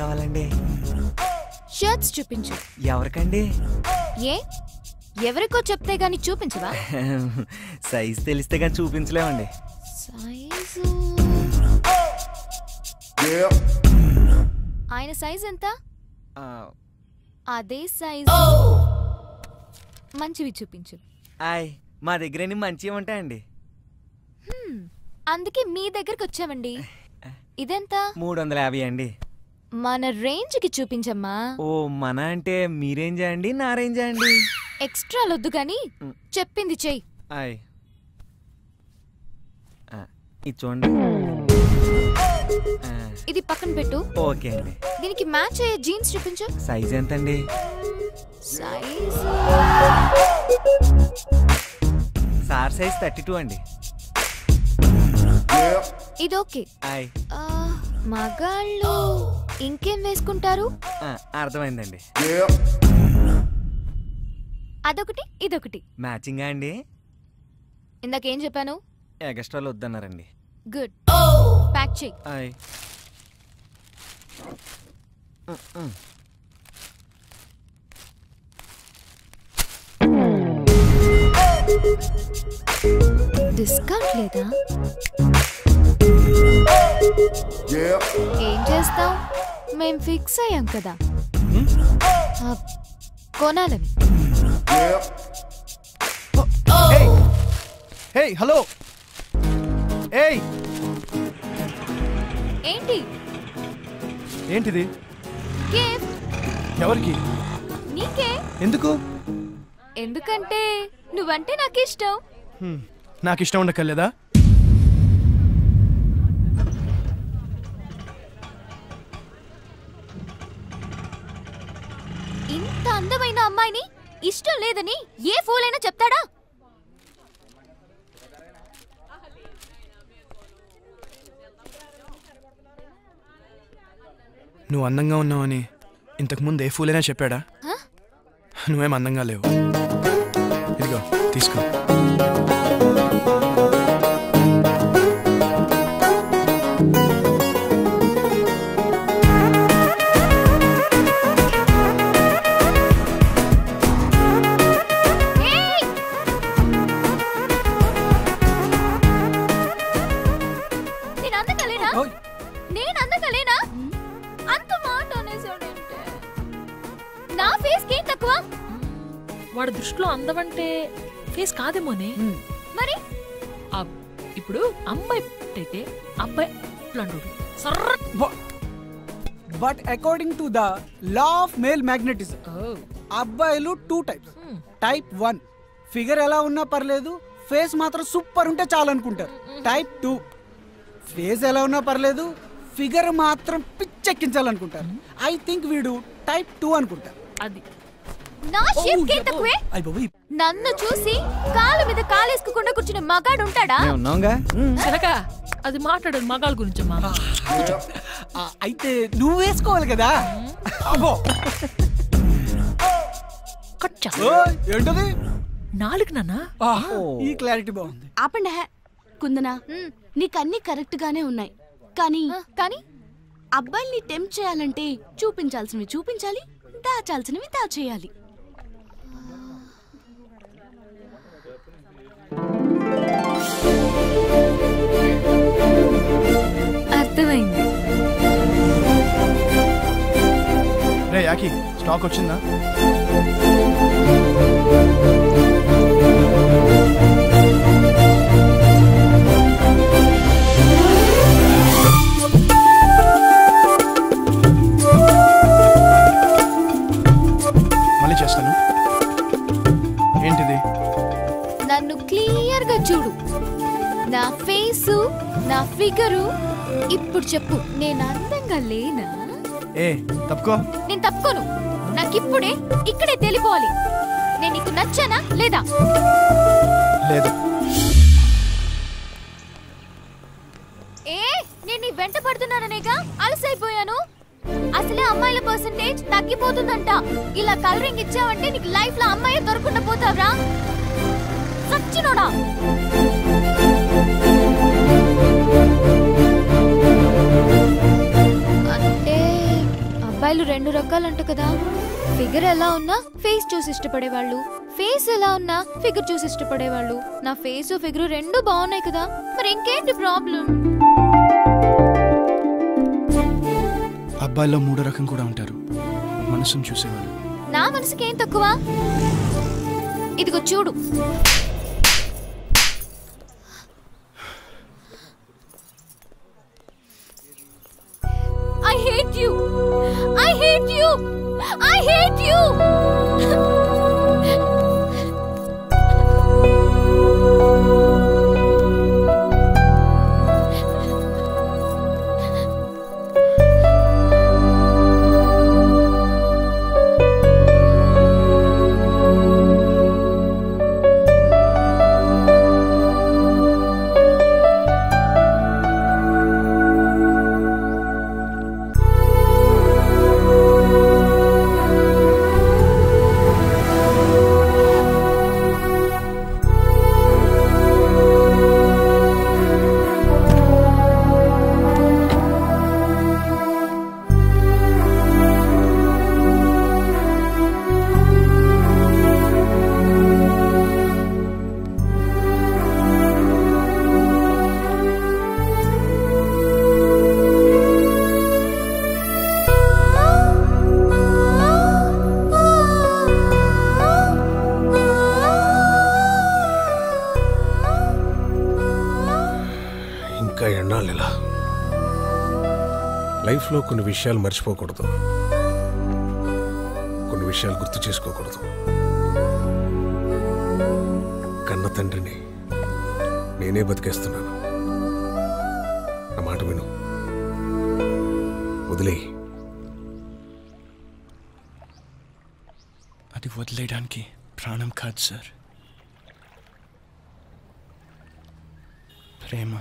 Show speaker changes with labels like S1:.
S1: కావాలండి?
S2: షర్ట్స్ చూపించు.
S1: ఎవరికండి?
S2: ఏ ఎవరికో చెప్తే గాని చూపించవా?
S1: సైజ్ తెలిస్తే గాని చూపించలేమండి.
S2: సైజు ఆయన సైజ్ ఎంత? అదే సైజు మంచివి చూపించు.
S1: మా దగ్గర మంచివి ఉంటాయండి.
S2: అందుకే మీ దగ్గరకు వచ్చామండి. ఇదెంత?
S1: 350 అండి.
S2: మన రేంజ్ కి చూపించమ్మా.
S1: ఓ మన అంటే మీ రేంజా అండి నా రేంజా అండి?
S2: ఎక్స్ట్రా లొద్దు గాని చెప్పింది చెయ్యి.
S1: ఇది చూడండి.
S2: ఇది పక్కన పెట్టు.
S1: ఓకే అండి.
S2: దీనికి మ్యాచ్ అయ్యే జీన్స్ చూపించు.
S1: సైజ్ ఎంత అండి?
S2: సైజ్
S1: సార్ సైజ్ 32 అండి.
S2: ఇది ఓకే. మగాళ్ళు ఇంకేం వేసుకుంటారు?
S1: అర్థమైందండి.
S2: అదొకటి ఇదొకటి
S1: మ్యాచింగా అండి?
S2: ఇందాకేం చెప్పాను?
S1: ఎక్స్ట్రాలు వద్దన్నారండి.
S2: గుడ్, ప్యాక్ చెయ్యి. డిస్కౌంట్ లేదా? ఏం చేస్తాం, మేం ఫిక్స్ అయ్యాం కదా కొనాలని.
S3: హలో.
S2: ఏంటి?
S3: ఏంటిది?
S2: గిఫ్ట్.
S3: ఎవరికి?
S2: నీకే.
S3: ఎందుకు?
S2: ఎందుకంటే నువ్వంటే నాకు ఇష్టం.
S3: నాకు ఇష్టం ఉండకలేదా?
S2: ఇంత అందమైన అమ్మాయిని ఇష్టం లేదని ఏ ఫూలైనా చెప్తాడా?
S3: నువ్వు అందంగా ఉన్నావని ఇంతకుముందు ఏ ఫూలైనా చెప్పాడా? నువ్వేం అందంగా లేవు. ఇదిగో తీసుకో.
S4: వాడి దృష్టిలో అందమంటే ఫేస్ కాదేమోనే.
S2: మరి
S4: ఇప్పుడు అమ్మాయి అయితే అబ్బాయి అంటాడు.
S5: But according to the law of male magnetism అబ్బాయిలు 2 టైప్స్. టైప్ 1 ఫిగర్ ఎలా ఉన్నా పర్లేదు, ఫేస్ మాత్రం సూపర్ ఉంటే చాలు అనుకుంటారు. టైప్ 2 ఫేస్ ఎలా ఉన్నా పర్లేదు, ఫిగర్ మాత్రం పిచ్చెక్కించాలనుకుంటారు. ఐ థింక్ వీడు టైప్ 2 అనుకుంటారు.
S4: అది
S2: నా షేప్ కే తక్కువే. నన్ను చూసి కాలు మీద కాలేసుకోకుండా కూర్చునే మగాడు ఉంటాడా?
S4: అది మాట్లాడదు మగాళ్ళ గురించి.
S5: అయితే నువ్వు వేసుకోవాలి కదా. ఏంటది?
S4: నాలుగు నాన్న.
S5: ఈ క్లారిటీ బాగుంది.
S6: ఆపండి. కుందనా, నీకన్నీ కరెక్ట్ గానే ఉన్నాయి, కానీ అబ్బాయిల్ని టెంప్ట్ చేయాలంటే చూపించాల్సినవి చూపించాలి, దాచాల్సినవి దాచేయాలి.
S2: అర్థమైంది.
S3: రే యాకి, స్టాక్ వచ్చిందా? మళ్ళీ చేస్తాను. ఏంటిది?
S2: నన్ను క్లియర్ గా చూడు. నా ఫేసు, నా ఫిగరు. ఇప్పుడు చెప్పు, నేను అందంగా లేనా?
S3: తప్పుకో.
S2: నేను తప్పుకోను. నాకిప్పుడే ఇక్కడే తెలిపోవాలి. నేను నీకు నచ్చానా లేదా?
S3: లేదు.
S2: నేను నీ వెంట పడుతున్నాననేగా అలసైపోయాను. అసలే అమ్మాయిల పర్సంటేజ్ తగ్గిపోతుందంట. ఇలా కలరింగ్ ఇచ్చావంటే నీకు లైఫ్ లో అమ్మాయి దొరకకుండా పోతావురా సచ్చినోడా. అంటే అబ్బాయిలు 2 రకాలంట కదా. ఫిగర్ ఎలా ఉన్నా ఫేస్ చూసి ఇష్టపడేవాళ్ళు, ఫేస్ ఎలా ఉన్నా ఫిగర్ చూసి ఇష్టపడేవాళ్ళు. నా ఫేస్ ఫిగర్ 2 బాగున్నాయి కదా, మరి ఇంకేంటి ప్రాబ్లం?
S3: అబ్బాయిలో 3 రకం కూడా ఉంటారు, మనసును చూసేవాళ్ళు.
S2: నా మనసుకి ఏం తక్కువ? ఇదిగో చూడు. I hate you. I hate you. I hate you.
S7: ఇంకా ఎన్నాళ్ళిలా లైఫ్లో కొన్ని విషయాలు మర్చిపోకూడదు, కొన్ని విషయాలు గుర్తు చేసుకోకూడదు. కన్న తండ్రిని నేనే బతికేస్తున్నాను. నా మాట విను, వదిలేయి.
S3: అది వదిలేయడానికి ప్రాణం కాదు సార్, ప్రేమ.